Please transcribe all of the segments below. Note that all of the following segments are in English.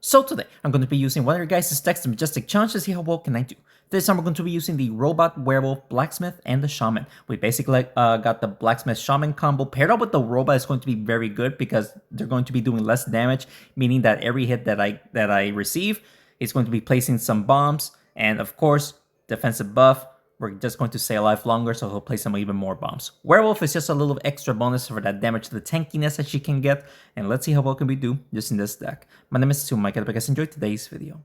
So today, I'm going to be using one of your guys' decks, the Majestic Challenge, to see how well can I do. This time we're going to be using the Robot, Werewolf, Blacksmith, and the Shaman. We basically got the Blacksmith Shaman combo paired up with the Robot is going to be very good because they're going to be doing less damage, meaning that every hit that I receive is going to be placing some bombs, and of course, defensive buff. We're just going to stay alive longer, so he'll place some even more bombs. Werewolf is just a little extra bonus for that damage to the tankiness that she can get, and let's see how well can we do using this deck. My name is Mike, and I hope you guys enjoyed today's video.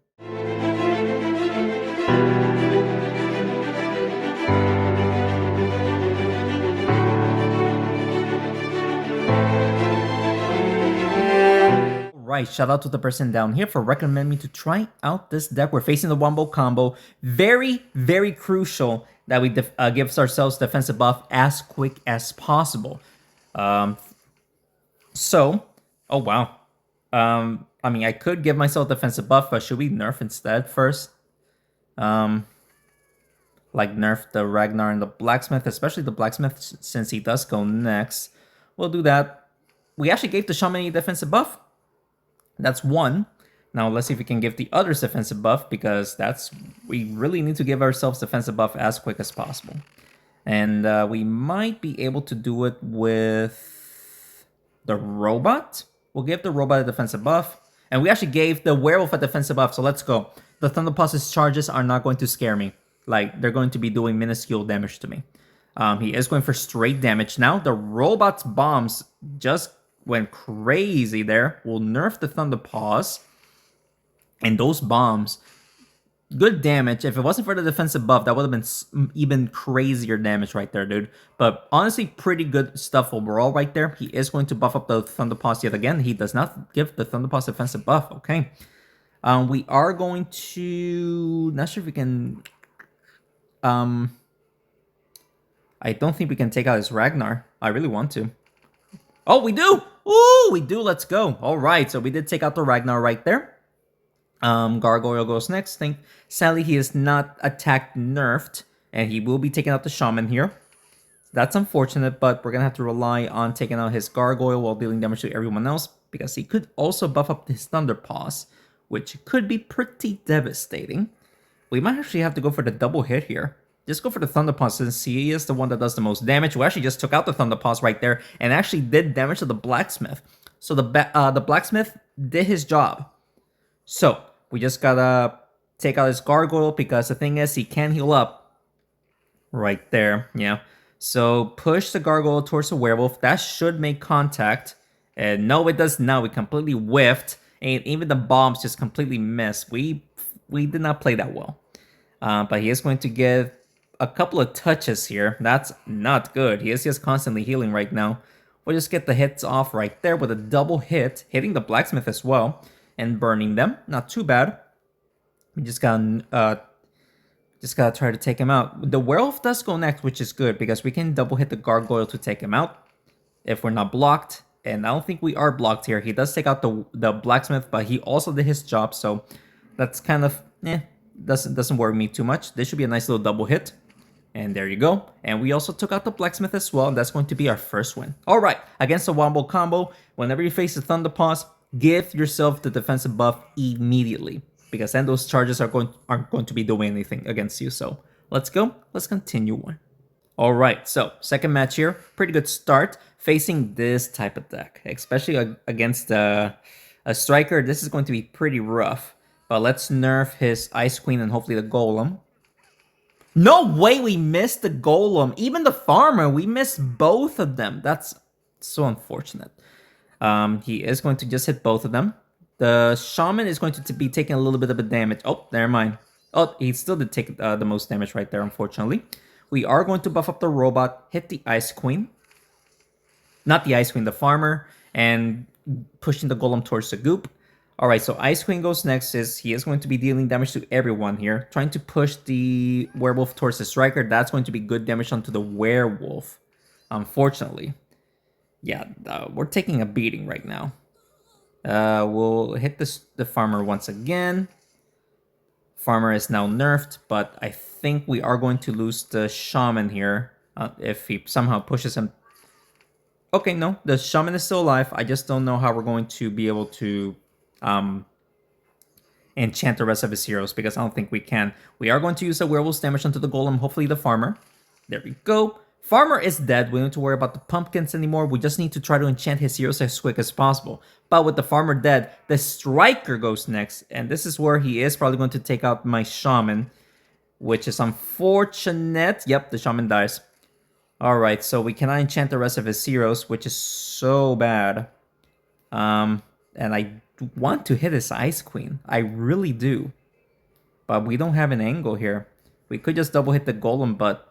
Right, shout out to the person down here for recommending me to try out this deck. We're facing the Wombo combo. Very, very crucial that we give ourselves defensive buff as quick as possible. Oh wow. I mean, I could give myself defensive buff, but should we nerf instead first? Like nerf the Ragnar and the Blacksmith, especially the Blacksmith since he does go next. We'll do that. We actually gave the Shaman a defensive buff. That's one. Now let's see if we can give the others defensive buff, because we really need to give ourselves defensive buff as quick as possible. And we might be able to do it with the Robot. We'll give the Robot a defensive buff. And we actually gave the Werewolf a defensive buff, so let's go. The Thunderpulse's charges are not going to scare me. Like, they're going to be doing minuscule damage to me. He is going for straight damage. Now the Robot's bombs just went crazy there. We'll nerf the Thunderpulse. And those bombs, good damage. If it wasn't for the defensive buff, that would have been even crazier damage right there, dude. But honestly, pretty good stuff overall right there. He is going to buff up the Thunderpulse yet again. He does not give the Thunderpulse defensive buff. Okay. We are going to... Not sure if we can... I don't think we can take out his Ragnar. I really want to. Oh, we do! Ooh, we do. Let's go. All right, so we did take out the Ragnar right there. Gargoyle goes next. Sadly, he is not attack nerfed, and he will be taking out the Shaman here. That's unfortunate, but we're going to have to rely on taking out his Gargoyle while dealing damage to everyone else, because he could also buff up his Thunderpulse, which could be pretty devastating. We might actually have to go for the double hit here. Just go for the Thunderpulse since he is the one that does the most damage. We actually just took out the Thunderpulse right there and actually did damage to the Blacksmith. So the Blacksmith did his job. So we just gotta take out his Gargoyle, because the thing is he can heal up right there. Yeah. So push the Gargoyle towards the Werewolf. That should make contact. And no, it does not. We completely whiffed. And even the bombs just completely missed. We did not play that well. But he is going to get a couple of touches here. That's not good. He is just constantly healing right now. We'll just get the hits off right there with a double hit, hitting the Blacksmith as well, and burning them. Not too bad. We just gotta try to take him out. The Werewolf does go next, which is good, because we can double hit the Gargoyle to take him out if we're not blocked. And I don't think we are blocked here. He does take out the Blacksmith, but he also did his job, so that's kind of, doesn't worry me too much. This should be a nice little double hit. And there you go. And we also took out the Blacksmith as well. And that's going to be our first win. All right. Against the Wombo combo, whenever you face the Thunderpulse, give yourself the defensive buff immediately, because then those charges aren't going to be doing anything against you. So let's go. Let's continue on. All right. So second match here. Pretty good start facing this type of deck, especially against a striker. This is going to be pretty rough. But let's nerf his Ice Queen and hopefully the Golem. No way we missed the Golem. Even the Farmer, we missed both of them. That's so unfortunate. He is going to just hit both of them. The Shaman is going to be taking a little bit of a damage. Oh, never mind. Oh, he still did take the most damage right there, unfortunately. We are going to buff up the Robot, hit the Ice Queen. Not the Ice Queen, the Farmer, and pushing the Golem towards the Goop. Alright, so Ice Queen goes next. He is going to be dealing damage to everyone here. Trying to push the Werewolf towards the Striker. That's going to be good damage onto the Werewolf. Unfortunately. Yeah, we're taking a beating right now. We'll hit the Farmer once again. Farmer is now nerfed, but I think we are going to lose the Shaman here. If he somehow pushes him. Okay, no, the Shaman is still alive. I just don't know how we're going to be able to enchant the rest of his heroes because I don't think we can. We are going to use a werewolf's damage onto the golem, hopefully the farmer. There we go. Farmer is dead. We don't need to worry about the pumpkins anymore. We just need to try to enchant his heroes as quick as possible. But with the farmer dead, the striker goes next. And this is where he is probably going to take out my shaman, which is unfortunate. Yep, the shaman dies. Alright, so we cannot enchant the rest of his heroes, which is so bad. And I want to hit his Ice Queen. I really do. But we don't have an angle here. We could just double hit the golem, but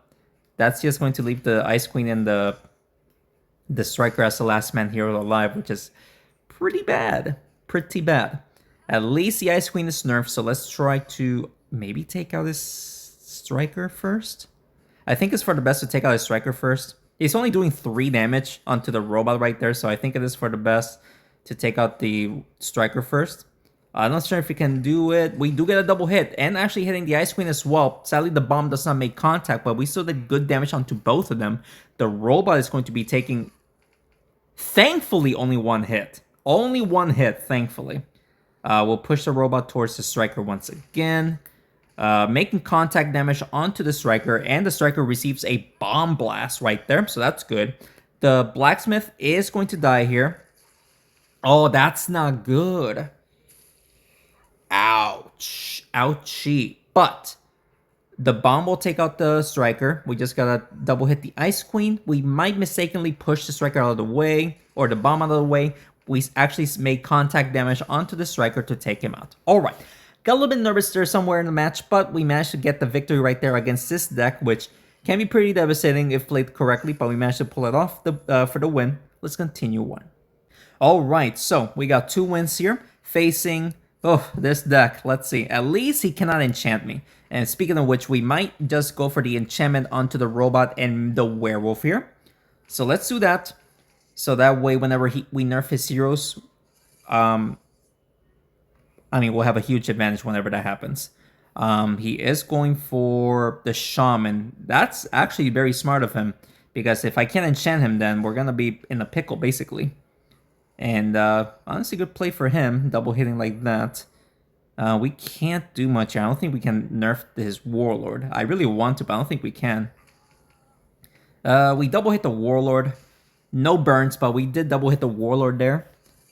that's just going to leave the Ice Queen and the striker as the last man hero alive, which is pretty bad. Pretty bad. At least the Ice Queen is nerfed, so let's try to maybe take out his striker first. I think it's for the best to take out his striker first. He's only doing 3 damage onto the robot right there, so I think it is for the best to take out the striker first. I'm not sure if we can do it. We do get a double hit, and actually hitting the Ice Queen as well. Sadly, the bomb does not make contact, but we still did good damage onto both of them. The robot is going to be taking, thankfully, only 1 hit. Only 1 hit, thankfully. We'll push the robot towards the striker once again. Making contact damage onto the striker, and the striker receives a bomb blast right there, so that's good. The blacksmith is going to die here. Oh, that's not good. Ouch. Ouchie. But the bomb will take out the striker. We just gotta double hit the Ice Queen. We might mistakenly push the striker out of the way, or the bomb out of the way. We actually made contact damage onto the striker to take him out. Alright. Got a little bit nervous there somewhere in the match, but we managed to get the victory right there against this deck, which can be pretty devastating if played correctly, but we managed to pull it off for the win. Let's continue on. Alright, so we got 2 wins here, facing, this deck. Let's see, at least he cannot enchant me. And speaking of which, we might just go for the enchantment onto the robot and the werewolf here. So let's do that. So that way, whenever we nerf his heroes, we'll have a huge advantage whenever that happens. He is going for the shaman. That's actually very smart of him, because if I can't enchant him, then we're gonna be in a pickle, basically. And honestly, good play for him, double hitting like that. We can't do much here. I don't think we can nerf his warlord. I really want to, but I don't think we can. We double hit the warlord. No burns, but we did double hit the warlord there.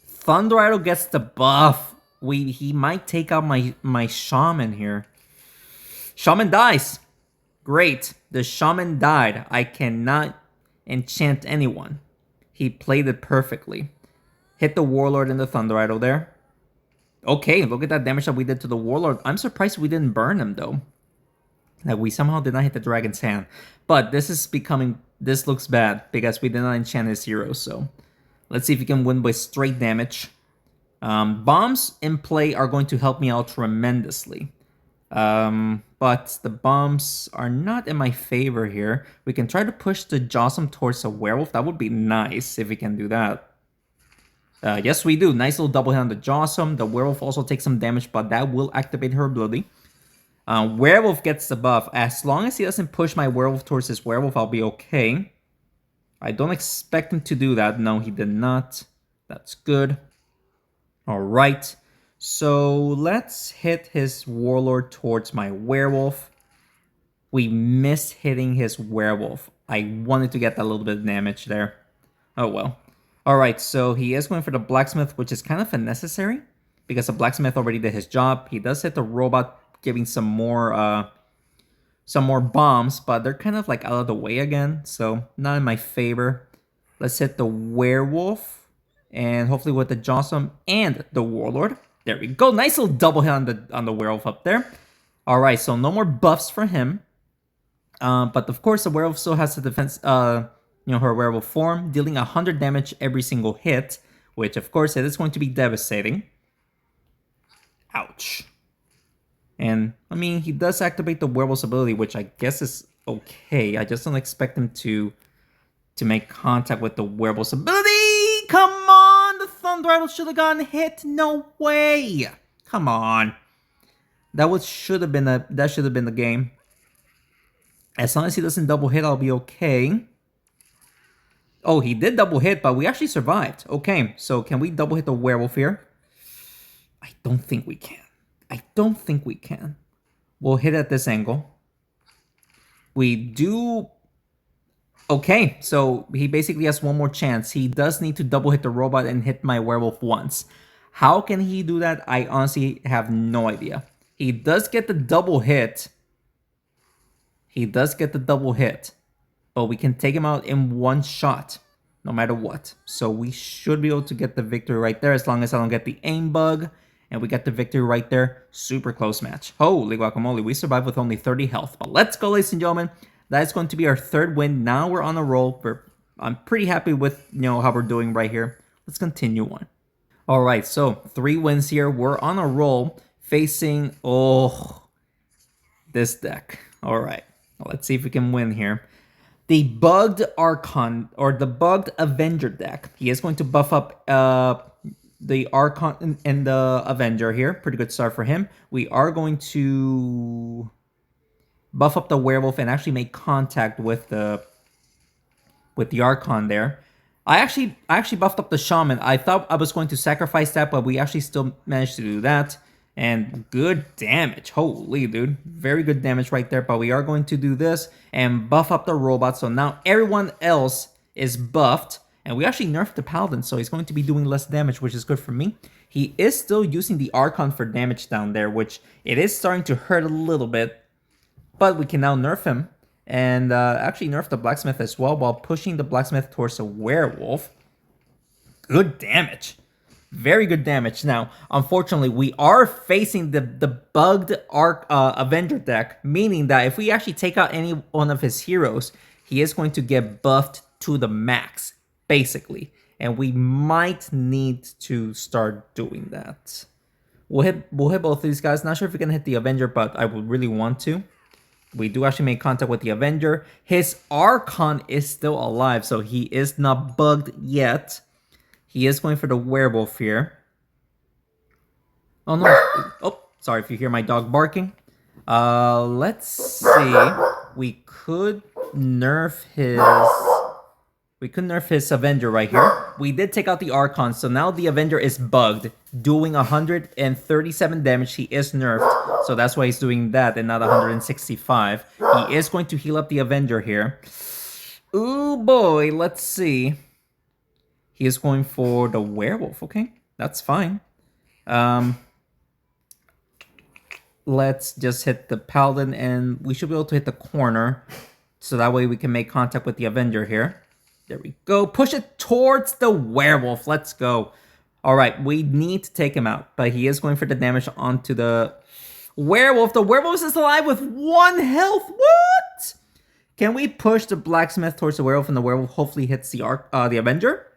Thunder Idol gets the buff. He might take out my shaman here. Shaman dies. Great. The shaman died. I cannot enchant anyone. He played it perfectly. Hit the warlord and the Thunder Idol there. Okay, look at that damage that we did to the warlord. I'm surprised we didn't burn him though. Like, we somehow did not hit the dragon's hand. But this looks bad because we did not enchant his hero. So let's see if we can win by straight damage. Bombs in play are going to help me out tremendously. But the bombs are not in my favor here. We can try to push the Jossum towards a werewolf. That would be nice if we can do that. Yes, we do. Nice little double hit on the Jossum. The werewolf also takes some damage, but that will activate her ability. Werewolf gets the buff. As long as he doesn't push my werewolf towards his werewolf, I'll be okay. I don't expect him to do that. No, he did not. That's good. Alright, so let's hit his warlord towards my werewolf. We missed hitting his werewolf. I wanted to get that little bit of damage there. Oh well. Alright, so he is going for the blacksmith, which is kind of unnecessary, because the blacksmith already did his job. He does hit the robot, giving some more bombs, but they're kind of like out of the way again, so not in my favor. Let's hit the werewolf, and hopefully with the Jossum and the warlord. There we go. Nice little double hit on the werewolf up there. All right, so no more buffs for him. But of course, the werewolf still has the defense, her werewolf form, dealing 100 damage every single hit, which of course it is going to be devastating. Ouch. And I mean, he does activate the werewolf's ability, which I guess is okay. I just don't expect him to make contact with the werewolf's ability. Come on, the Thunder Idol should have gotten hit. No way. Come on. That should have been the game. As long as he doesn't double hit, I'll be okay. Oh, he did double hit, but we actually survived. Okay, so can we double hit the werewolf here? I don't think we can. I don't think we can. We'll hit at this angle. We do... Okay, so he basically has one more chance. He does need to double hit the robot and hit my werewolf once. How can he do that? I honestly have no idea. He does get the double hit. He does get the double hit. But we can take him out in one shot, no matter what. So we should be able to get the victory right there, as long as I don't get the aim bug. And we get the victory right there. Super close match. Holy guacamole, we survived with only 30 health. But let's go, ladies and gentlemen. That is going to be our third win. Now we're on a roll. I'm pretty happy with how we're doing right here. Let's continue on. All right, so 3 wins here. We're on a roll facing this deck. All right, let's see if we can win here. The bugged Archon, or the bugged Avenger deck. He is going to buff up the Archon and the Avenger here. Pretty good start for him. We are going to buff up the Werewolf and actually make contact with the Archon there. I actually buffed up the Shaman. I thought I was going to sacrifice that, but we actually still managed to do that. And good damage. Holy, dude. Very good damage right there. But we are going to do this and buff up the robot. So now everyone else is buffed. And we actually nerfed the Paladin, so he's going to be doing less damage, which is good for me. He is still using the Archon for damage down there, which it is starting to hurt a little bit. But we can now nerf him. And actually nerf the Blacksmith as well, while pushing the Blacksmith towards a Werewolf. Good damage. Very good damage. Now, unfortunately, we are facing the bugged Avenger deck, meaning that if we actually take out any one of his heroes, he is going to get buffed to the max, basically. And we might need to start doing that. We'll hit both of these guys. Not sure if we can hit the Avenger, but I would really want to. We do actually make contact with the Avenger. His Archon is still alive, so he is not bugged yet. He is going for the Werewolf here. Oh, no. Oh, sorry if you hear my dog barking. Let's see. We could nerf his... Avenger right here. We did take out the Archon, so now the Avenger is bugged, doing 137 damage. He is nerfed, so that's why he's doing that and not 165. He is going to heal up the Avenger here. Ooh, boy. Let's see. He is going for the Werewolf. Okay, that's fine. Let's just hit the Paladin, and we should be able to hit the corner. So that way we can make contact with the Avenger here. There we go. Push it towards the Werewolf. Let's go. All right, we need to take him out. But he is going for the damage onto the Werewolf. The Werewolf is alive with 1 health. What? Can we push the Blacksmith towards the Werewolf, and the Werewolf hopefully hits the Avenger?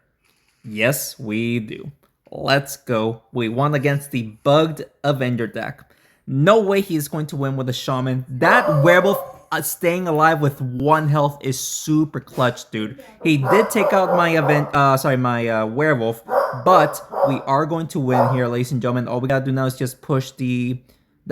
Yes, we do. Let's go. We won against the bugged Avenger deck. No way he's going to win with a Shaman. That Werewolf staying alive with 1 health is super clutch, dude. He did take out my Werewolf, but we are going to win here, ladies and gentlemen. All we gotta do now is just push the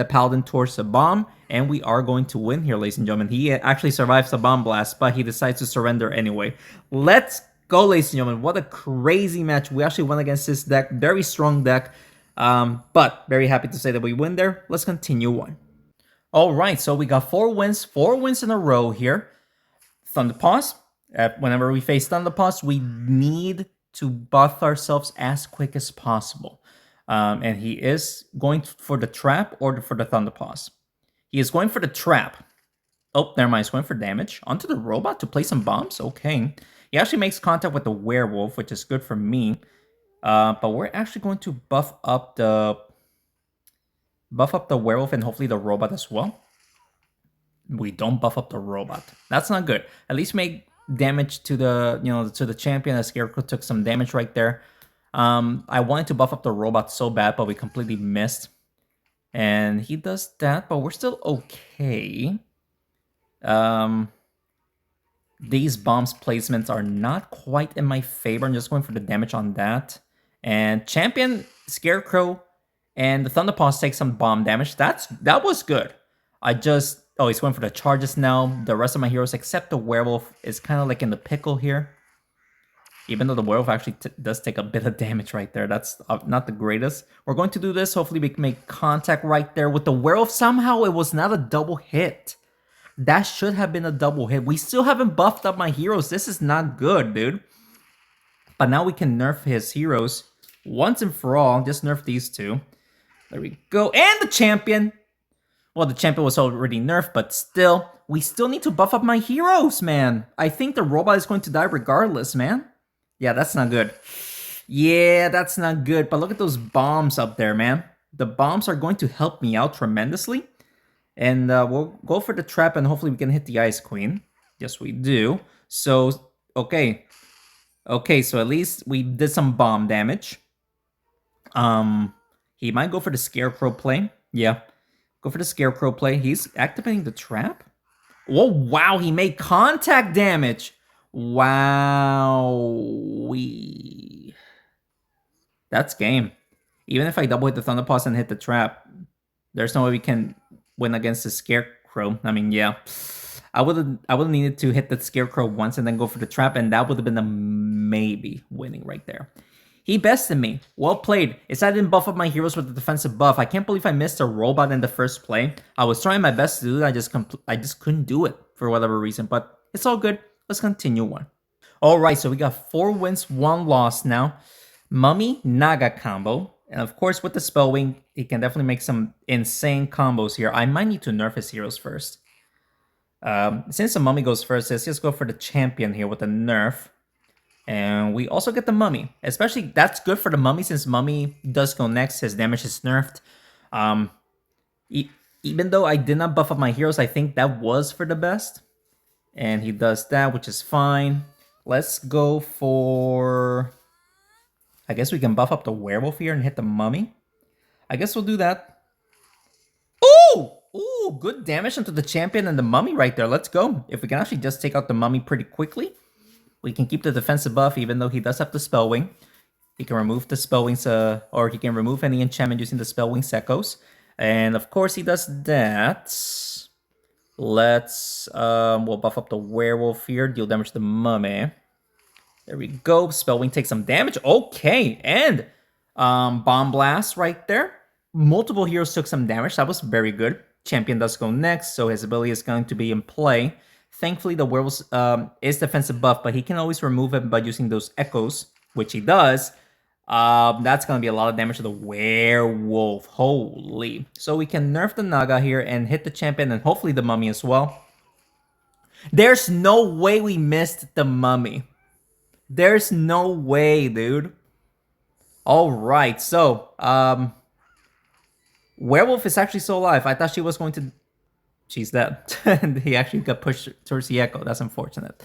Paladin towards the bomb, and we are going to win here, ladies and gentlemen. He actually survives the bomb blast, but he decides to surrender anyway. Let's go, ladies and gentlemen. What a crazy match. We actually won against this deck. Very strong deck. But very happy to say that we win there. Let's continue on. All right, so we got 4 wins in a row here. Thunderpaws. Whenever we face Thunderpaws, we need to buff ourselves as quick as possible. And he is going for the trap or for the Thunderpaws. He is going for the trap. Oh, never mind. He's going for damage onto the robot to play some bombs. Okay. He actually makes contact with the Werewolf, which is good for me. But we're actually going to buff up the Werewolf and hopefully the robot as well. We don't buff up the robot. That's not good. At least make damage to the champion. The Scarecrow took some damage right there. I wanted to buff up the robot so bad, but we completely missed. And he does that, but we're still okay. These bombs placements are not quite in my favor. I'm just going for the damage on that. And champion, Scarecrow, and the Thunderpaws take some bomb damage. That was good. Oh, he's going for the charges now. The rest of my heroes, except the Werewolf, is kind of like in the pickle here. Even though the werewolf actually does take a bit of damage right there. That's not the greatest. We're going to do this. Hopefully we can make contact right there with the werewolf. Somehow it was not a double hit. That should have been a double hit. We still haven't buffed up my heroes. This is not good, dude. But now we can nerf his heroes once and for all. Just nerf these two. There we go. And the champion. Well, the champion was already nerfed, but still. We still need to buff up my heroes, man. I think the robot is going to die regardless, man. Yeah, that's not good. Yeah, that's not good. But look at those bombs up there, man. The bombs are going to help me out tremendously. And we'll go for the trap and hopefully we can hit the Ice Queen. Yes, we do. So, okay. Okay, so at least we did some bomb damage. He might go for the Scarecrow play. Yeah, go for the Scarecrow play. He's activating the trap. Oh, wow, he made contact damage. Wow. That's game. Even if I double hit the Thunder Pulse and hit the trap, there's no way we can win against the Scarecrow. I mean, yeah. I would have needed to hit the Scarecrow once and then go for the trap, and that would have been a maybe winning right there. He bested me. Well played. It's I didn't buff up my heroes with the defensive buff. I can't believe I missed a robot in the first play. I was trying my best to do that. I just couldn't do it for whatever reason, but it's all good. Let's continue on. All right, so we got 4 wins, 1 loss now. Mummy Naga combo. And of course, with the Spellwing, he can definitely make some insane combos here. I might need to nerf his heroes first. Since the Mummy goes first, let's just go for the champion here with the nerf. And we also get the Mummy. Especially, that's good for the Mummy since Mummy does go next. His damage is nerfed. Even though I did not buff up my heroes, I think that was for the best. And he does that, which is fine. Let's go for... I guess we can buff up the werewolf here and hit the Mummy. I guess we'll do that. Ooh! Ooh, good damage into the champion and the Mummy right there. Let's go. If we can actually just take out the Mummy pretty quickly, we can keep the defensive buff even though he does have the Spellwing. He can remove the Spellwing's, or he can remove any enchantment using the Spellwing's Echoes. And of course he does that. Let's, we'll buff up the werewolf here, deal damage to the Mummy. There we go. Spellwing takes some damage. Okay, and Bomb Blast right there. Multiple heroes took some damage. That was very good. Champion does go next, so his ability is going to be in play. Thankfully, the werewolf is defensive buff, but he can always remove it by using those echoes, which he does. That's going to be a lot of damage to the werewolf. Holy. So we can nerf the Naga here and hit the champion and hopefully the Mummy as well. There's no way we missed the Mummy. There's no way, dude. All right, so werewolf is actually still alive. I thought she was going to... She's dead. He actually got pushed towards the Echo. That's unfortunate.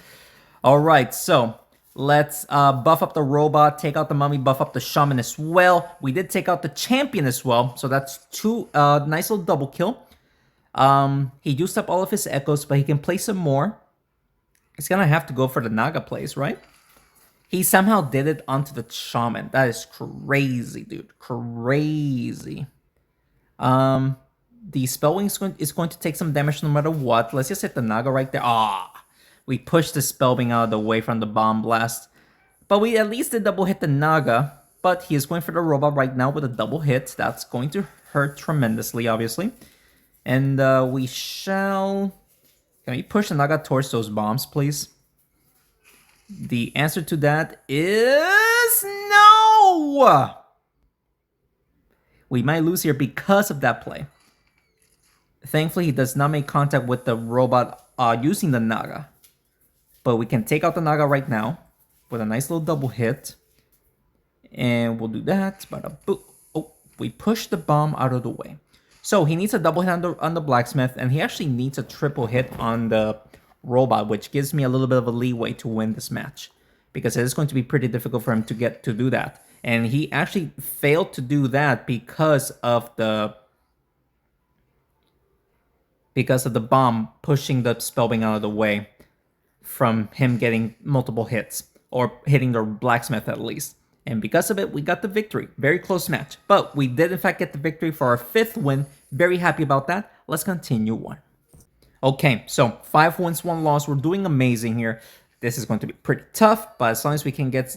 All right, so let's buff up the robot, take out the Mummy, buff up the Shaman as well. We did take out the champion as well, so that's 2 nice little double kill. He used up all of his echoes, but he can play some more. He's gonna have to go for the Naga plays, right? He somehow did it onto the Shaman. That is crazy, dude. Crazy. The Spellwing is going to take some damage no matter what. Let's just hit the Naga right there. We pushed the Spellwing out of the way from the Bomb Blast. But we at least did double hit the Naga. But he is going for the robot right now with a double hit. That's going to hurt tremendously, obviously. And we shall... Can we push the Naga towards those bombs, please? The answer to that is no! We might lose here because of that play. Thankfully, he does not make contact with the robot using the Naga. But we can take out the Naga right now with a nice little double hit. And we'll do that. Oh, we push the bomb out of the way. So he needs a double hit on the Blacksmith, and he actually needs a triple hit on the robot, which gives me a little bit of a leeway to win this match. Because it is going to be pretty difficult for him to get to do that. And he actually failed to do that because of the bomb pushing the Spellwing out of the way from him getting multiple hits, or hitting the Blacksmith at least. And because of it, we got the victory. Very close match. But we did in fact get the victory for our 5th win. Very happy about that. Let's continue on. Okay, so 5 wins, 1 loss. We're doing amazing here. This is going to be pretty tough, but as long as we can get,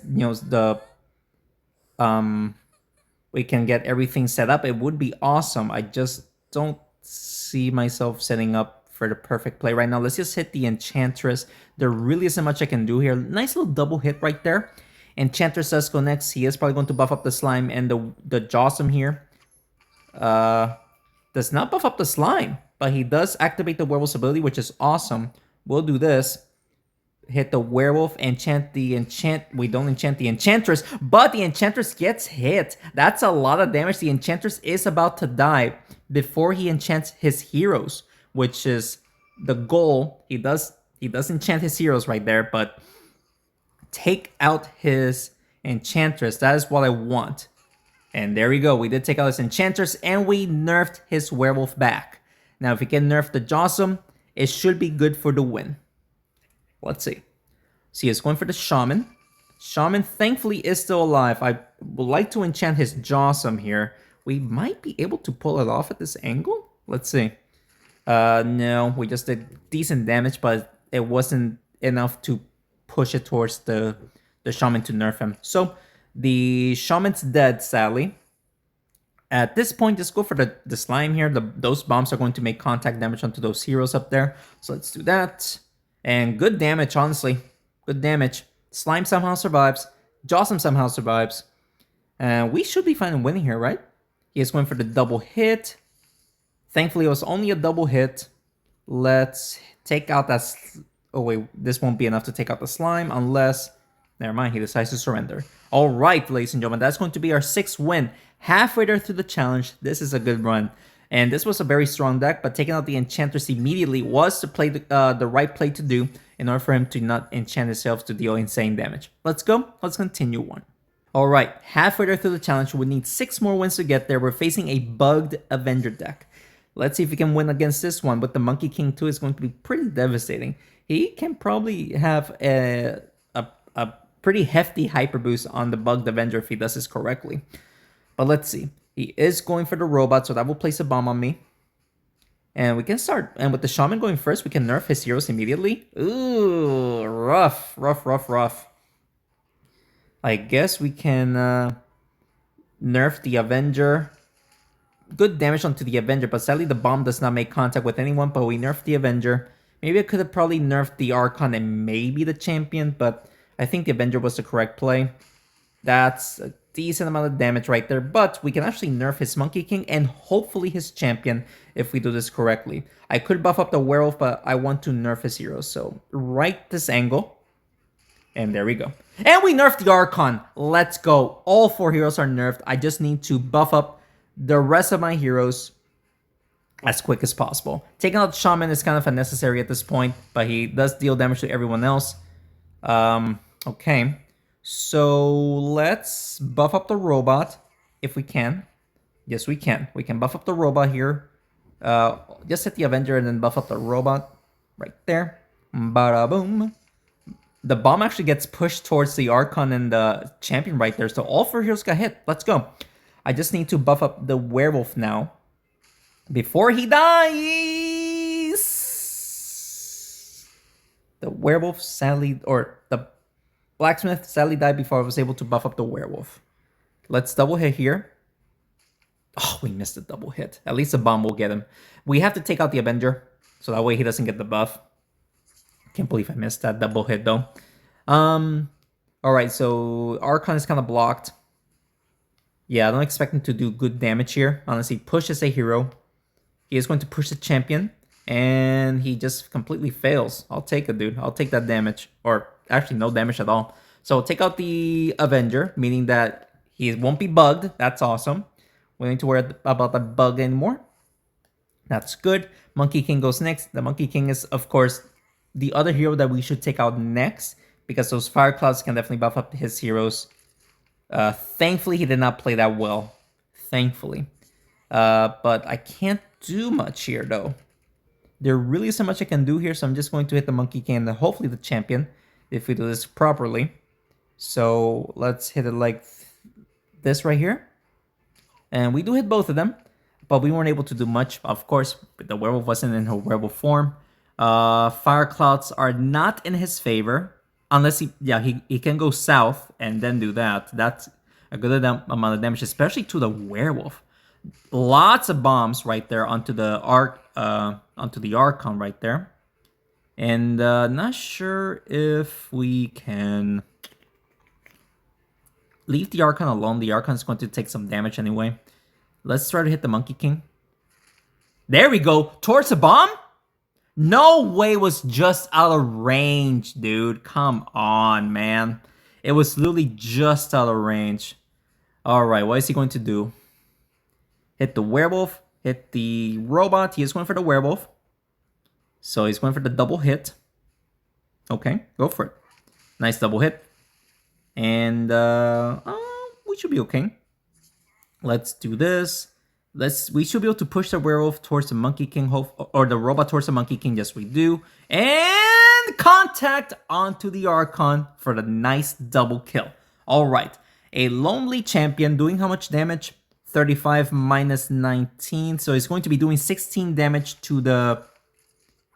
we can get everything set up, it would be awesome. I just don't see myself setting up for the perfect play right now. Let's just hit the Enchantress. There really isn't much I can do here. Nice little double hit right there. Enchantress does go next. He is probably going to buff up the slime, and the Jawsome here does not buff up the slime, but he does activate the werewolf's ability, which is awesome. We'll do this. Hit the werewolf, we don't enchant the Enchantress, but the Enchantress gets hit. That's a lot of damage. The Enchantress is about to die before he enchants his heroes, which is the goal. He does enchant his heroes right there, but take out his Enchantress. That is what I want. And there we go. We did take out his Enchantress, and we nerfed his werewolf back. Now, if we can nerf the Jawsome, it should be good for the win. Let's see. So he is going for the Shaman. Shaman, thankfully, is still alive. I would like to enchant his Jawsome here. We might be able to pull it off at this angle. Let's see. No, we just did decent damage, but it wasn't enough to push it towards the Shaman to nerf him. So the Shaman's dead, sadly. At this point, just go for the slime here. Those bombs are going to make contact damage onto those heroes up there. So let's do that. And good damage, honestly. Good damage. Slime somehow survives. Jawsome somehow survives. And we should be fine in winning here, right? He is going for the double hit. Thankfully, it was only a double hit. Let's take out that... Oh, wait. This won't be enough to take out the slime unless... Never mind. He decides to surrender. All right, ladies and gentlemen. That's going to be our 6th win. Halfway there through the challenge. This is a good run. And this was a very strong deck, but taking out the Enchantress immediately was the right play to do in order for him to not enchant himself to deal insane damage. Let's go. Let's continue on. Alright, halfway there through the challenge, we need 6 more wins to get there. We're facing a bugged Avenger deck. Let's see if we can win against this one, but the Monkey King 2 is going to be pretty devastating. He can probably have a pretty hefty hyper boost on the bugged Avenger if he does this correctly. But let's see. He is going for the robot, so that will place a bomb on me. And we can start. And with the Shaman going first, we can nerf his heroes immediately. Ooh, rough. I guess we can nerf the Avenger. Good damage onto the Avenger, but sadly the bomb does not make contact with anyone, but we nerfed the Avenger. Maybe I could have probably nerfed the Archon and maybe the Champion, but I think the Avenger was the correct play. That's a decent amount of damage right there, but we can actually nerf his Monkey King and hopefully his Champion if we do this correctly. I could buff up the Werewolf, but I want to nerf his heroes, so right this angle. And there we go. And we nerfed the Archon. Let's go. All 4 heroes are nerfed. I just need to buff up the rest of my heroes as quick as possible. Taking out Shaman is kind of unnecessary at this point, but he does deal damage to everyone else. Okay. So let's buff up the robot if we can. Yes, we can. We can buff up the robot here. Just hit the Avenger and then buff up the robot right there. Bada boom. The bomb actually gets pushed towards the Archon and the Champion right there. So all 4 heroes got hit. Let's go. I just need to buff up the Werewolf now before he dies. The Werewolf sadly, or the Blacksmith sadly died before I was able to buff up the Werewolf. Let's double hit here. Oh, we missed the double hit. At least the bomb will get him. We have to take out the Avenger, so that way he doesn't get the buff. Can't believe I missed that double hit, though. Alright, so Archon is kind of blocked. Yeah, I don't expect him to do good damage here. Honestly, push is a hero. He is going to push the Champion, and he just completely fails. I'll take it, dude. I'll take that damage. Or actually, no damage at all. So take out the Avenger, meaning that he won't be bugged. That's awesome. We don't need to worry about that bug anymore. That's good. Monkey King goes next. The Monkey King is, of course, the other hero that we should take out next, because those Fire Clouds can definitely buff up his heroes. Thankfully, he did not play that well. Thankfully. But I can't do much here, though. There really isn't much I can do here, so I'm just going to hit the Monkey King and hopefully the Champion, if we do this properly. So let's hit it like this right here. And we do hit both of them, but we weren't able to do much. Of course, the Werewolf wasn't in her werewolf form. Fire Clouds are not in his favor. Unless he can go south and then do that. That's a good amount of damage, especially to the werewolf. Lots of bombs right there onto the onto the Archon right there. And not sure if we can leave the Archon alone. The Archon is going to take some damage anyway. Let's try to hit the Monkey King. There we go. Towards the bomb? No way, it was just out of range, dude. Come on, man. It was literally just out of range. Alright, what is he going to do? Hit the werewolf. Hit the robot. He is going for the werewolf. So he's going for the double hit. Okay, go for it. Nice double hit. And we should be okay. Let's do this. We should be able to push the werewolf towards the Monkey King, or the robot towards the Monkey King. Yes, we do. And contact onto the Archon for the nice double kill. All right, a lonely champion doing how much damage? 35 minus 19, so he's going to be doing 16 damage to the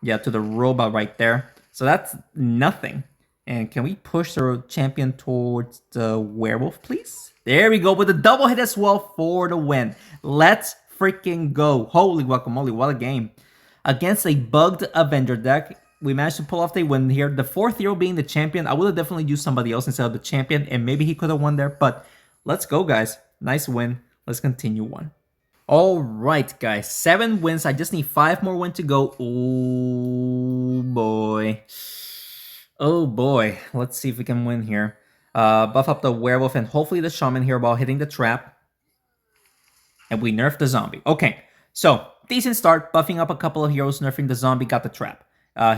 robot right there. So that's nothing. And can we push the champion towards the werewolf, please? There we go, with a double hit as well for the win. Let's freaking go. Holy guacamole, what a game. Against a bugged Avenger deck, we managed to pull off the win here. The fourth hero being the champion, I would have definitely used somebody else instead of the champion, and maybe he could have won there, but let's go, guys. Nice win. Let's continue on. All right, guys. 7 wins. I just need 5 more wins to go. Oh, boy. Oh, boy. Let's see if we can win here. Buff up the werewolf and hopefully the shaman here while hitting the trap. And we nerf the zombie. Okay, so decent start. Buffing up a couple of heroes, nerfing the zombie, got the trap.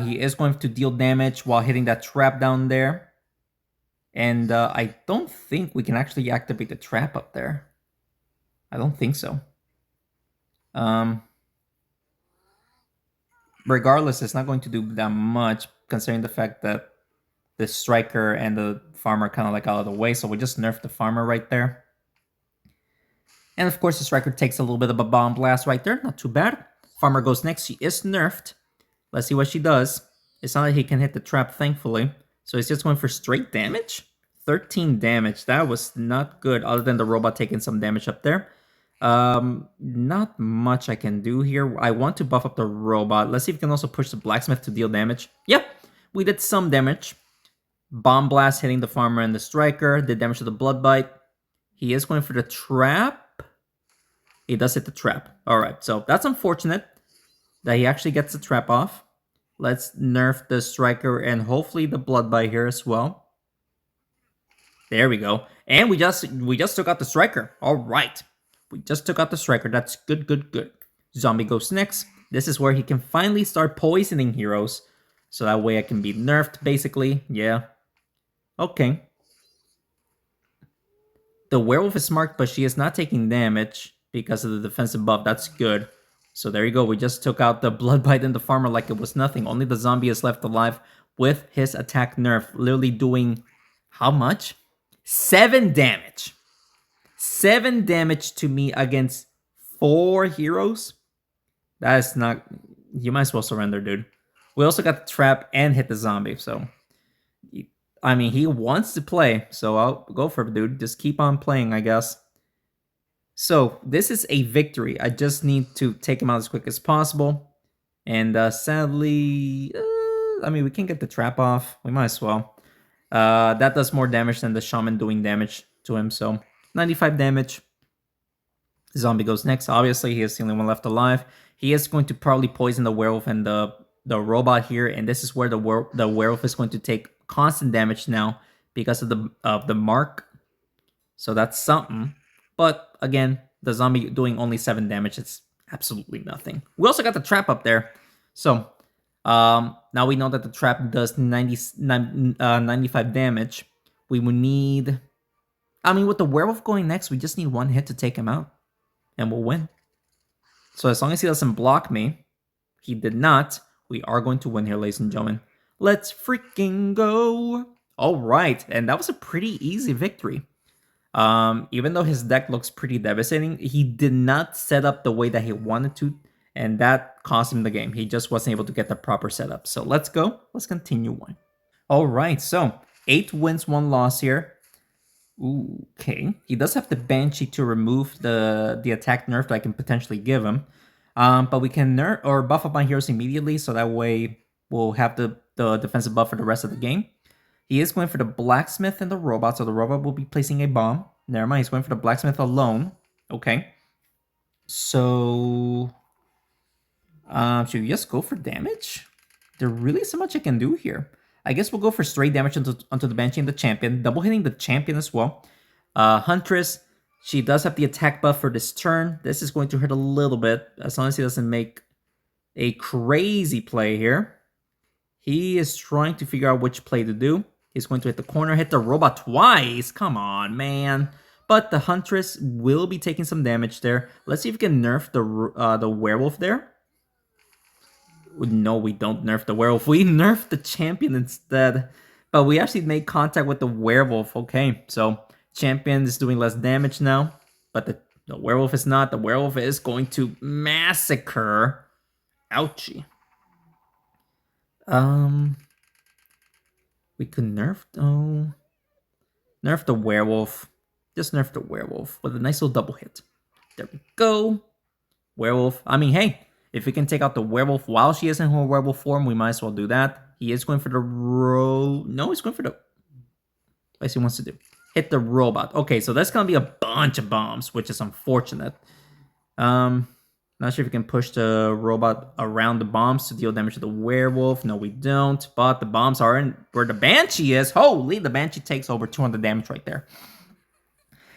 He is going to deal damage while hitting that trap down there. And I don't think we can actually activate the trap up there. I don't think so. Regardless, it's not going to do that much considering the fact that the striker and the farmer kind of like out of the way, so we just nerfed the farmer right there. And of course, the striker takes a little bit of a bomb blast right there. Not too bad. Farmer goes next. She is nerfed. Let's see what she does. It's not that he can hit the trap, thankfully. So he's just going for straight damage. 13 damage. That was not good, other than the robot taking some damage up there. Not much I can do here. I want to buff up the robot. Let's see if we can also push the blacksmith to deal damage. Yep, we did some damage. Bomb blast hitting the farmer and the striker. Did damage to the blood bite. He is going for the trap. He does hit the trap. Alright, so that's unfortunate that he actually gets the trap off. Let's nerf the striker and hopefully the blood bite here as well. There we go. And we just took out the striker. Alright. We just took out the striker. That's good, good, good. Zombie goes next. This is where he can finally start poisoning heroes. So that way I can be nerfed, basically. Yeah. Okay. The werewolf is marked, but she is not taking damage because of the defensive buff. That's good. So there you go. We just took out the blood bite and the farmer like it was nothing. Only the zombie is left alive with his attack nerf. Literally doing how much? 7 damage. 7 damage to me against 4 heroes? That is not... You might as well surrender, dude. We also got the trap and hit the zombie, so... I mean, he wants to play, so I'll go for it, dude. Just keep on playing, I guess. So, this is a victory. I just need to take him out as quick as possible. And sadly... I mean, we can get the trap off. We might as well. That does more damage than the shaman doing damage to him, so... 95 damage. Zombie goes next. Obviously, he is the only one left alive. He is going to probably poison the werewolf and the robot here, and this is where the werewolf is going to take constant damage now because of the mark. So that's something. But again, the zombie doing only 7 damage. It's absolutely nothing. We also got the trap up there. So now we know that the trap does 95 damage. We will need... I mean, with the werewolf going next, we just need 1 hit to take him out. And we'll win. So as long as he doesn't block me, he did not, we are going to win here, ladies and gentlemen. Let's freaking go. All right, and that was a pretty easy victory. Even though his deck looks pretty devastating, he did not set up the way that he wanted to, and that cost him the game. He just wasn't able to get the proper setup. So let's go. Let's continue on. All right, so 8 wins, 1 loss here. Ooh, okay. He does have the Banshee to remove the attack nerf that I can potentially give him. But we can nerf or buff up my heroes immediately, so that way we'll have the defensive buff for the rest of the game. He is going for the blacksmith and the robot, so the robot will be placing a bomb. Never mind, he's going for the blacksmith alone. Okay. So should we just go for damage? There really isn't much I can do here. I guess we'll go for straight damage onto the Banshee and the champion, double hitting the champion as well. Huntress, she does have the attack buff for this turn. This is going to hurt a little bit, as long as he doesn't make a crazy play here. He is trying to figure out which play to do. He's going to hit the corner, hit the robot twice. Come on, man. But the Huntress will be taking some damage there. Let's see if we can nerf the werewolf there. No, we don't nerf the werewolf. We nerf the champion instead. But we actually made contact with the werewolf. Okay, so champion is doing less damage now. But the werewolf is not. The werewolf is going to massacre. Ouchie. We could nerf... Oh... Nerf the werewolf. Just nerf the werewolf with a nice little double hit. There we go. Werewolf. I mean, hey, if we can take out the werewolf while she is in her werewolf form, we might as well do that. He is going for the No, he's going for the... What he wants to do. Hit the robot. Okay, so that's going to be a bunch of bombs, which is unfortunate. Not sure if we can push the robot around the bombs to deal damage to the werewolf. No, we don't. But the bombs are in where the Banshee is. Holy, the Banshee takes over 200 damage right there.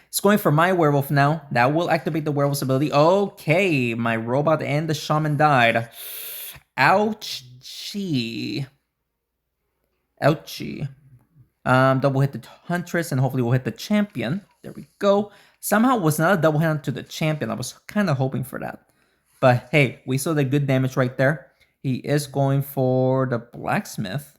It's going for my werewolf now. That will activate the werewolf's ability. Okay, my robot and the shaman died. Ouchie. Ouchie. Double hit the Huntress and hopefully we'll hit the champion. There we go. Somehow it was not a double hit to the champion. I was kind of hoping for that. But hey, we saw the good damage right there. He is going for the blacksmith.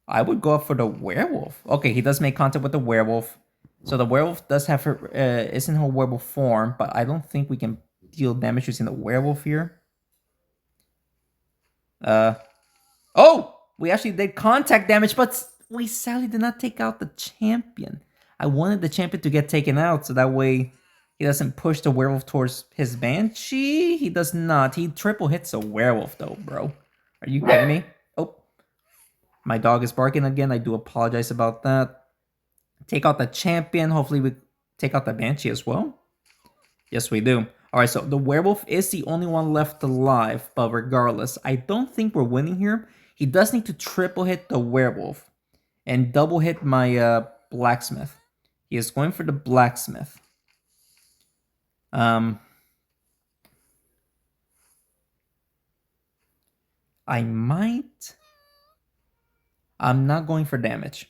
I would go up for the werewolf. Okay, he does make contact with the werewolf. So the werewolf does have her, is in her werewolf form, but I don't think we can deal damage using the werewolf here. Oh! We actually did contact damage, but we sadly did not take out the champion. I wanted the champion to get taken out, so that way he doesn't push the werewolf towards his Banshee. He does not. He triple hits a werewolf, though, bro. Are you kidding me? Oh. My dog is barking again. I do apologize about that. Take out the champion. Hopefully we take out the Banshee as well. Yes, we do. Alright, so the werewolf is the only one left alive. But regardless, I don't think we're winning here. He does need to triple hit the werewolf. And double hit my blacksmith. He is going for the blacksmith. I might... I'm not going for damage.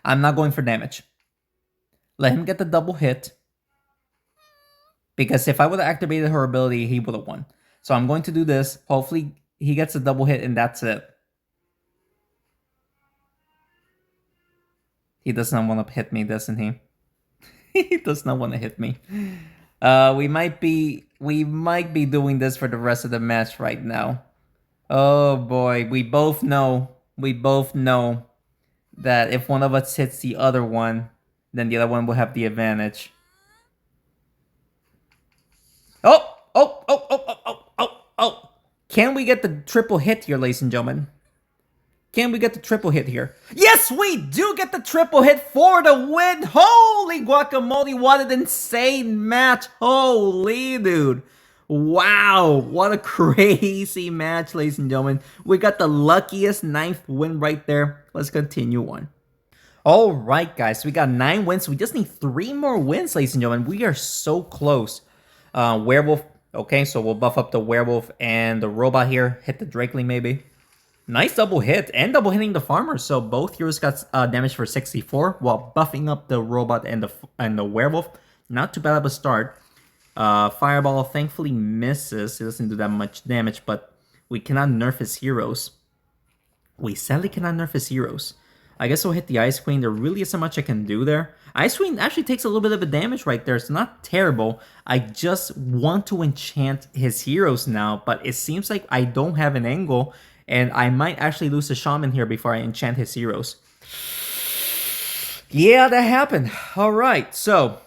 I'm not going for damage. Let him get the double hit. Because if I would have activated her ability, he would have won. So I'm going to do this. Hopefully he gets a double hit and that's it. He does not want to hit me, doesn't he? He does not want to hit me. We might be doing this for the rest of the match right now. Oh boy, we both know that if one of us hits the other one, then the other one will have the advantage. Oh! Can we get the triple hit here, ladies and gentlemen? Can we get the triple hit here? Yes, we do get the triple hit for the win! Holy guacamole, what an insane match! Holy dude! Wow, what a crazy match, ladies and gentlemen. We got the luckiest 9th win right there. Let's continue on. Alright, guys, so we got 9 wins. We just need 3 more wins, ladies and gentlemen. We are so close. Werewolf. Okay, so we'll buff up the werewolf and the robot here. Hit the Drakeling, maybe. Nice double hit and double hitting the farmer. So both heroes got damage for 64 while buffing up the robot and the werewolf. Not too bad of a start. Fireball thankfully misses. It doesn't do that much damage, but we cannot nerf his heroes. We sadly cannot nerf his heroes. I guess we'll hit the Ice Queen. There really isn't much I can do there. Ice Queen actually takes a little bit of a damage right there. It's not terrible. I just want to enchant his heroes now, but it seems like I don't have an angle, and I might actually lose the Shaman here before I enchant his heroes. Yeah, that happened. All right, so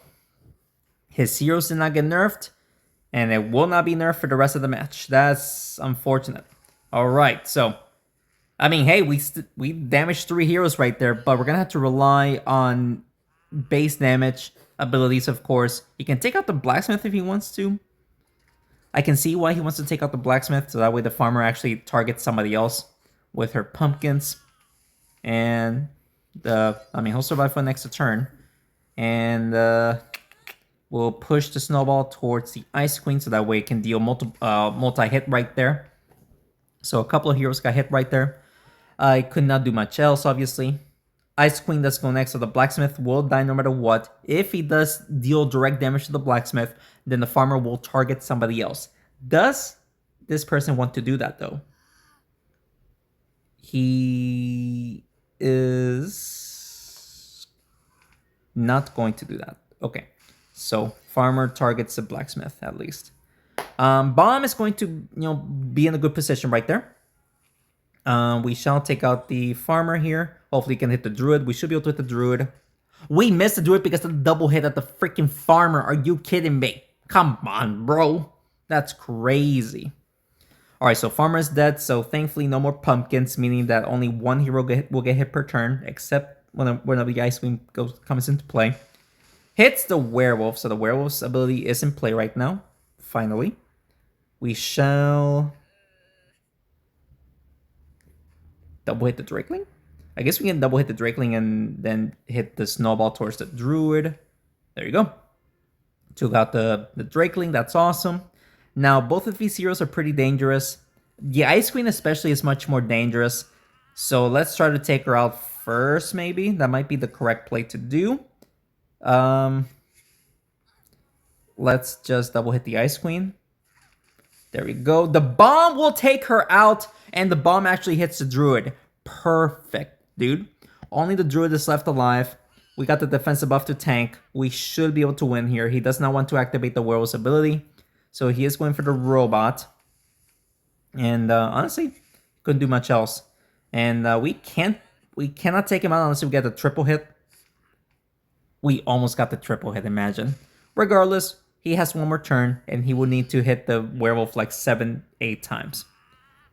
his heroes did not get nerfed, and it will not be nerfed for the rest of the match. That's unfortunate. All right, so I mean, hey, we damaged 3 heroes right there, but we're gonna have to rely on base damage abilities, of course. He can take out the Blacksmith if he wants to. I can see why he wants to take out the Blacksmith, so that way the farmer actually targets somebody else with her pumpkins. And he'll survive for the next turn. And we'll push the snowball towards the Ice Queen, so that way it can deal multi-hit right there. So a couple of heroes got hit right there. I could not do much else, obviously. Ice Queen does go next, so the Blacksmith will die no matter what. If he does deal direct damage to the Blacksmith, then the farmer will target somebody else. Does this person want to do that, though? He is not going to do that. Okay, so farmer targets the Blacksmith, at least. Bomb is going to, be in a good position right there. We shall take out the farmer here. Hopefully, can hit the druid. We should be able to hit the druid. We missed the druid because of the double hit at the freaking farmer. Are you kidding me? Come on, bro. That's crazy. All right, so farmer is dead. So thankfully, no more pumpkins, meaning that only one hero will get hit per turn, except when the Ice Queen comes into play. Hits the werewolf. So the werewolf's ability is in play right now. Finally, we shall double hit the Drakeling. I guess we can double hit the Drakeling and then hit the snowball towards the druid. There you go. Took out the Drakeling. That's awesome. Now, both of these heroes are pretty dangerous. The Ice Queen especially is much more dangerous. So let's try to take her out first, maybe. That might be the correct play to do. Let's just double hit the Ice Queen. There we go. The bomb will take her out, and the bomb actually hits the druid. Perfect, dude. Only the druid is left alive. We got the defensive buff to tank. We should be able to win here. He does not want to activate the werewolf's ability, so he is going for the robot. And honestly, couldn't do much else. And we cannot take him out unless we get a triple hit. We almost got the triple hit, imagine. Regardless, he has one more turn, and he will need to hit the werewolf like 7-8 times.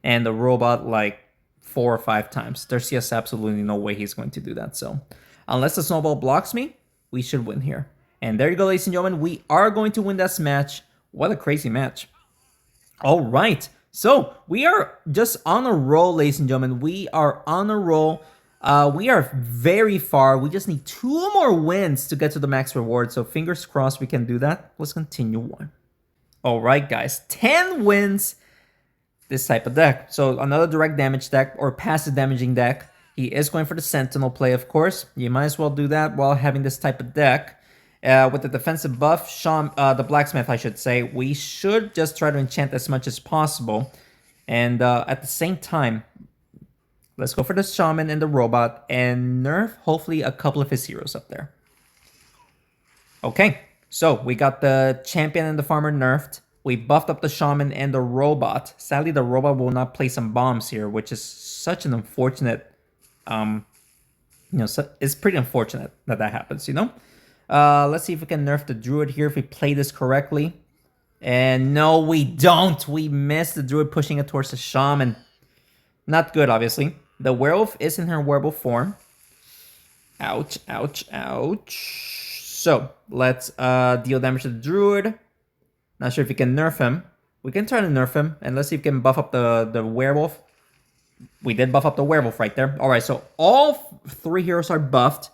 And the robot like 4 or 5 times. There's just absolutely no way he's going to do that. So, unless the snowball blocks me, we should win here. And there you go, ladies and gentlemen. We are going to win this match. What a crazy match. All right. So, we are just on a roll, ladies and gentlemen. We are on a roll. We are very far. We just need 2 more wins to get to the max reward. So fingers crossed we can do that. Let's continue on. All right, guys. 10 wins. This type of deck. So another direct damage deck or passive damaging deck. He is going for the Sentinel play, of course. You might as well do that while having this type of deck. With the defensive buff, the Blacksmith, I should say, we should just try to enchant as much as possible. And at the same time, let's go for the Shaman and the Robot and nerf, hopefully, a couple of his heroes up there. Okay, so we got the Champion and the Farmer nerfed. We buffed up the Shaman and the Robot. Sadly, the Robot will not play some bombs here, which is such an unfortunate... it's pretty unfortunate that happens, Let's see if we can nerf the Druid here if we play this correctly. And no, we don't. We missed the Druid pushing it towards the Shaman. Not good, obviously. The werewolf is in her werewolf form. Ouch, ouch, ouch. So, let's deal damage to the druid. Not sure if we can nerf him. We can try to nerf him, and let's see if we can buff up the werewolf. We did buff up the werewolf right there. Alright, so all 3 heroes are buffed.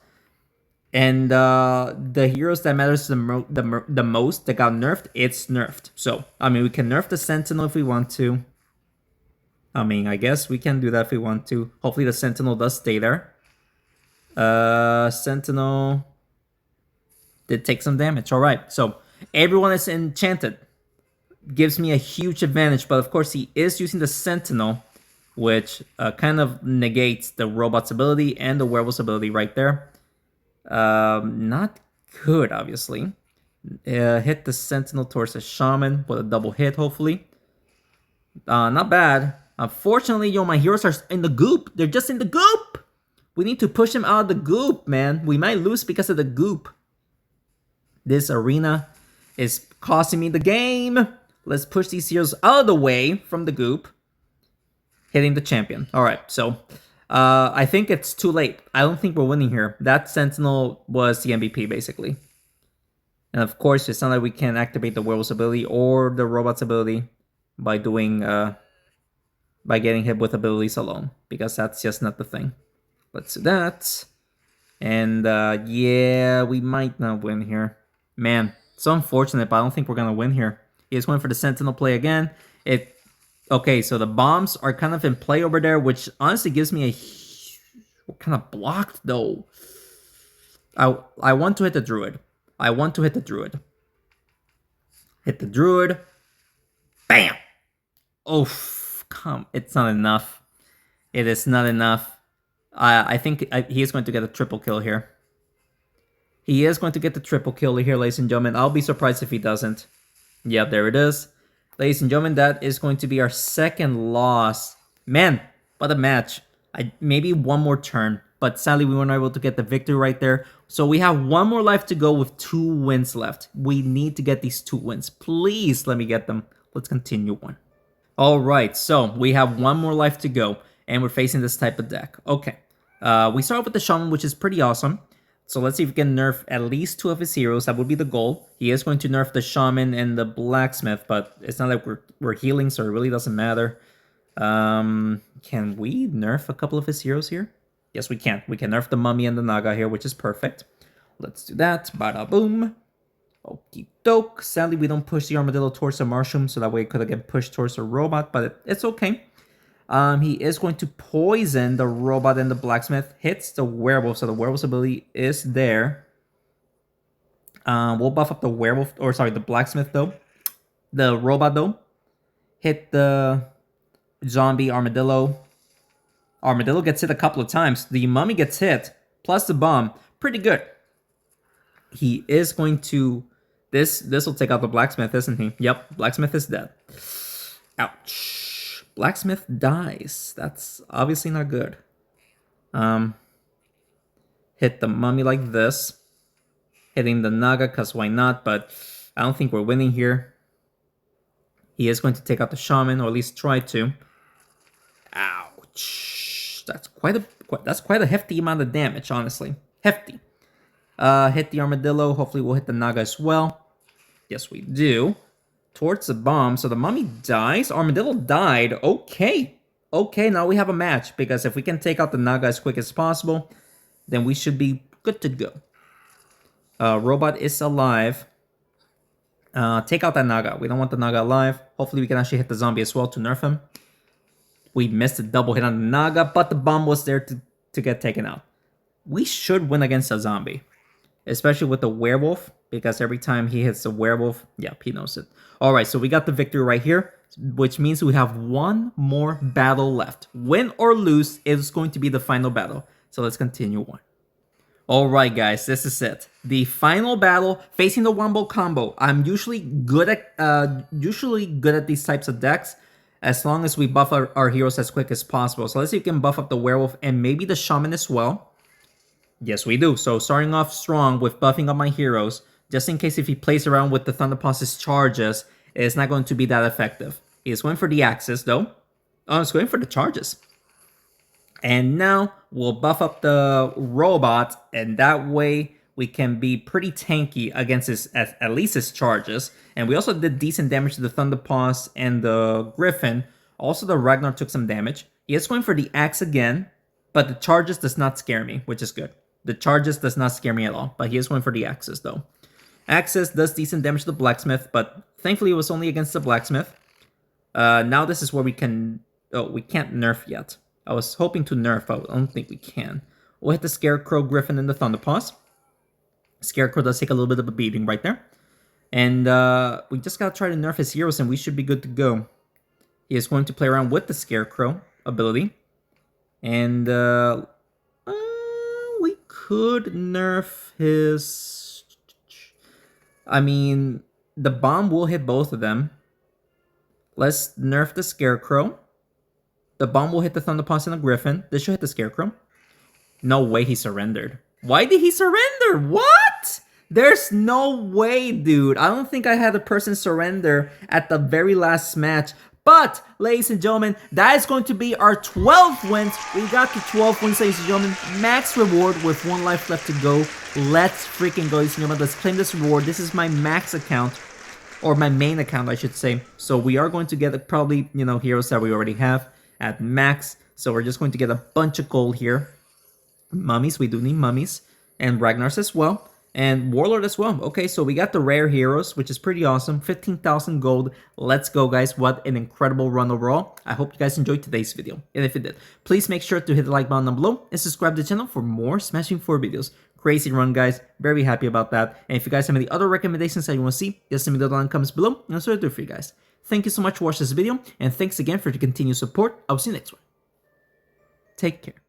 And the heroes that matters the most that got nerfed, it's nerfed. So, we can nerf the Sentinel if we want to. I guess we can do that if we want to. Hopefully the Sentinel does stay there. Sentinel did take some damage. Alright, so everyone is enchanted. Gives me a huge advantage, but of course he is using the Sentinel. which kind of negates the robot's ability and the werewolf's ability right there. Not good, obviously. Hit the sentinel towards the shaman with a double hit, hopefully. Not bad. Unfortunately, my heroes are in the goop. They're just in the goop. We need to push them out of the goop, man. We might lose because of the goop. This arena is costing me the game. Let's push these heroes out of the way from the goop. Hitting the champion. All right, so I think it's too late. I don't think we're winning here. That sentinel was the MVP, basically. And of course, it's not like we can activate the werewolf's ability or the robot's ability by doing by getting hit with abilities alone, because that's just not the thing. Let's do that. And yeah, we might not win here. Man, it's so unfortunate, but I don't think we're gonna win here. He's going for the sentinel play again. Okay, so the bombs are kind of in play over there, which honestly gives me a... We're kind of blocked, though. I want to hit the druid. I want to hit the druid. Hit the druid. Bam! Oh, come. It's not enough. It is not enough. I think he is going to get a triple kill here. He is going to get the triple kill here, ladies and gentlemen. I'll be surprised if he doesn't. Yep, there it is. Ladies and gentlemen, that is going to be our second loss. Man, what a match. Maybe one more turn, but sadly we weren't able to get the victory right there. So we have one more life to go with 2 wins left. We need to get these 2 wins. Please let me get them. Let's continue on. All right, so we have one more life to go, and we're facing this type of deck. Okay, we start with the Shaman, which is pretty awesome. So let's see if we can nerf at least 2 of his heroes. That would be the goal. He is going to nerf the Shaman and the Blacksmith, but it's not like we're healing, so it really doesn't matter. Can we nerf a couple of his heroes here? Yes, we can. We can nerf the Mummy and the Naga here, which is perfect. Let's do that. Bada boom. Okie doke. Sadly, we don't push the Armadillo towards the Mushroom, so that way it could have get pushed towards the Robot, but it's okay. He is going to poison the Robot and the Blacksmith. Hits the Werewolf, so the Werewolf's ability is there. We'll buff up the Werewolf, or sorry, the Blacksmith though. The Robot though. Hit the Zombie Armadillo. Armadillo gets hit a couple of times. The Mummy gets hit, plus the bomb. Pretty good. He is going to... This will take out the Blacksmith, isn't he? Yep, Blacksmith is dead. Ouch. Blacksmith dies. That's obviously not good. Hit the Mummy like this. Hitting the Naga, because why not? But I don't think we're winning here. He is going to take out the Shaman, or at least try to. Ouch. That's quite a hefty amount of damage, honestly. Hefty. Hit the Armadillo. Hopefully we'll hit the Naga as well. Yes, we do. Towards the bomb. So the Mummy dies. Armadillo died. Okay. Okay, now we have a match. Because if we can take out the Naga as quick as possible, then we should be good to go. Robot is alive. Take out that Naga. We don't want the Naga alive. Hopefully we can actually hit the zombie as well to nerf him. We missed a double hit on the Naga, but the bomb was there to get taken out. We should win against a zombie. Especially with the werewolf, because every time he hits the werewolf, yep, he knows it. Alright, so we got the victory right here, which means we have one more battle left. Win or lose, it's going to be the final battle. So let's continue on. Alright guys, this is it. The final battle, facing the Wombo combo. I'm usually good at these types of decks, as long as we buff our heroes as quick as possible. So let's see if we can buff up the werewolf and maybe the Shaman as well. Yes, we do. So starting off strong with buffing up my heroes, just in case if he plays around with the Thunderpulse's charges, it's not going to be that effective. He's going for the axes though. Oh, he's going for the charges. And now we'll buff up the robot, and that way we can be pretty tanky against his, at least his charges. And we also did decent damage to the Thunderpulse and the Griffin. Also the Ragnar took some damage. He is going for the axe again, but the charges does not scare me, which is good. The charges does not scare me at all, but he is going for the axes though. Axes does decent damage to the Blacksmith, but thankfully it was only against the Blacksmith. Now this is where we can... Oh, we can't nerf yet. I was hoping to nerf, but I don't think we can. We'll hit the Scarecrow, Griffin, and the Thunderpulse. Scarecrow does take a little bit of a beating right there. And we just gotta try to nerf his heroes and we should be good to go. He is going to play around with the Scarecrow. ability. And we could nerf his... I mean, the bomb will hit both of them. Let's nerf the Scarecrow. The bomb will hit the Thunderpulse and the Griffin. This should hit the Scarecrow. No way he surrendered. Why did he surrender? What? There's no way, dude. I don't think I had a person surrender at the very last match. But, ladies and gentlemen, that is going to be our 12 wins. We got to 12 wins, ladies and gentlemen. Max reward with 1 life left to go. Let's freaking go, ladies and gentlemen. Let's claim this reward. This is my max account. Or my main account, I should say. So we are going to get probably, heroes that we already have at max. So we're just going to get a bunch of gold here. Mummies, we do need mummies. And Ragnar's as well. And Warlord as well. Okay, so we got the rare heroes, which is pretty awesome. 15,000 gold. Let's go, guys. What an incredible run overall. I hope you guys enjoyed today's video. And if you did, please make sure to hit the like button down below and subscribe to the channel for more Smashing 4 videos. Crazy run, guys. Very happy about that. And if you guys have any other recommendations that you want to see, just send me those down in the comments below. And that's what I do for you guys. Thank you so much for watching this video. And thanks again for your continued support. I'll see you next one. Take care.